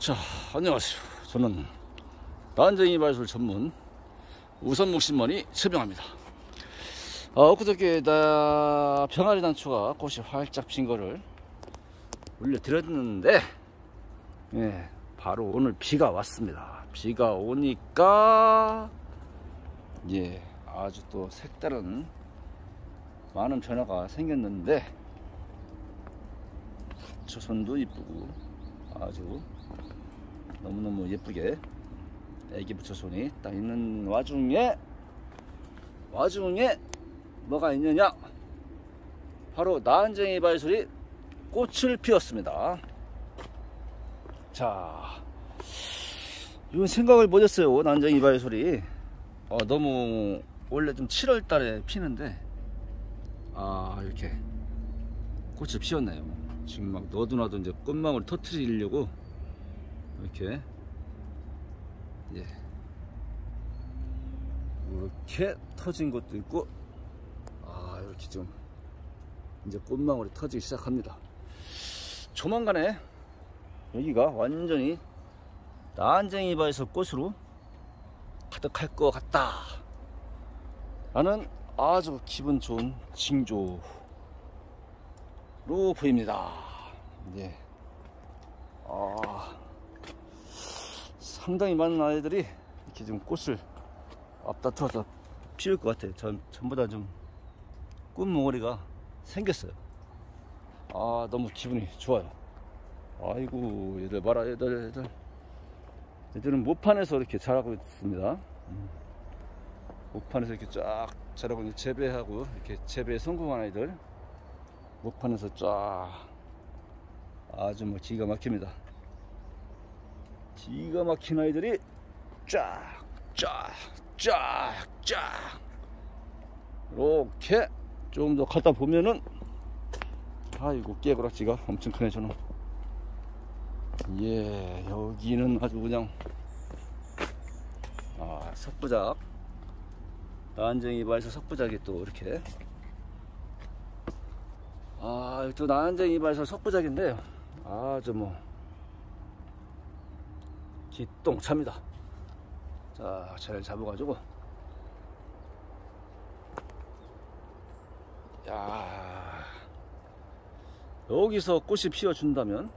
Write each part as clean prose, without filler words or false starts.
자, 안녕하세요. 저는 난쟁이 발술 전문 우선목신머니 최병합니다. 엊그저께 병아리 단추가 꽃이 활짝 핀 거를 올려드렸는데, 바로 오늘 비가 왔습니다. 비가 오니까 아주 또 색다른 많은 변화가 생겼는데, 초선도 이쁘고 아주 너무너무 예쁘게 애기 부처손이 딱 있는 와중에 뭐가 있느냐, 바로 난쟁이 발술이 꽃을 피웠습니다. 자, 이건 생각을 못했어요. 난쟁이 발술이 너무 원래 좀 7월 달에 피는데 이렇게 꽃을 피웠네요. 지금 막 너도나도 이제 꽃망울 터트리려고 이렇게 이렇게 터진 것도 있고, 이렇게 좀 이제 꽃망울이 터지기 시작합니다. 조만간에 여기가 완전히 난쟁이 발술 꽃으로 가득할 것 같다 라는 아주 기분 좋은 징조로 보입니다. 상당히 많은 아이들이 이렇게 좀 꽃을 앞다투어서 피울 것 같아요. 전부 다 좀 꽃몽오리가 생겼어요. 너무 기분이 좋아요. 아이고, 얘들 봐라. 얘들은 모판에서 이렇게 자라고 있습니다. 모판에서 이렇게 쫙 자라고 있는, 재배하고 이렇게 재배에 성공한 아이들 모판에서 쫙 아주 뭐 기가 막힙니다. 기가 막힌 아이들이 쫙 이렇게 좀 더 가다 보면은, 아이고, 깨구락지가 엄청 크네. 저는 여기는 아주 그냥 석부작, 난쟁이 발술 석부작이 또 이렇게 또 난쟁이 발술 석부작인데요, 아주 뭐 기똥차입니다. 자, 잘 잡아가지고, 여기서 꽃이 피어준다면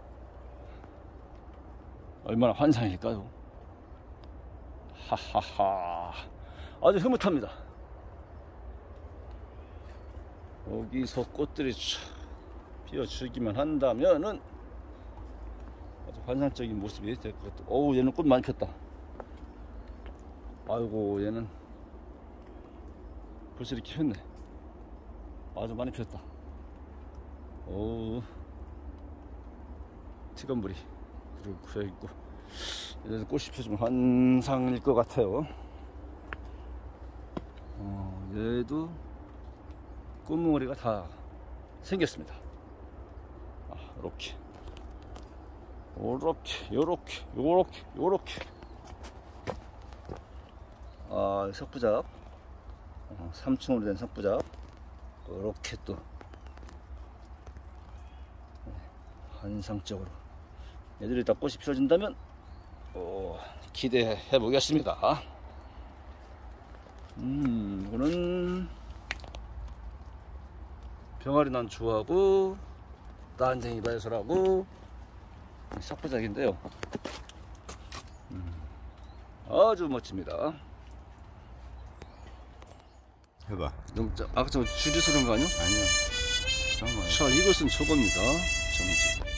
얼마나 환상일까요? 하하하, 아주 흐뭇합니다. 여기서 꽃들이 피어주기만 한다면은 아주 환상적인 모습이 될 것 같아요. 어우, 얘는 꽃 많이 폈다. 아이고, 얘는 벌써 이렇게 폈네. 아주 많이 폈다. 어우, 티건부리 그리고 고여있고, 얘도 꽃이 펴주면 환상일 것 같아요. 얘도 꽃몽오리가 다 생겼습니다. 요렇게 석부작, 3층으로 된 석부작, 이렇게 또 환상적으로 얘들이 다 꽃이 피어진다면 기대해 보겠습니다. 이거는 병아리 난추하고 난쟁이 발술하고 석부작인데요, 아주 멋집니다. 해봐. 아까 저 줄이 서는 거 아니야? 아니요. 자, 이것은 저겁니다. 정지.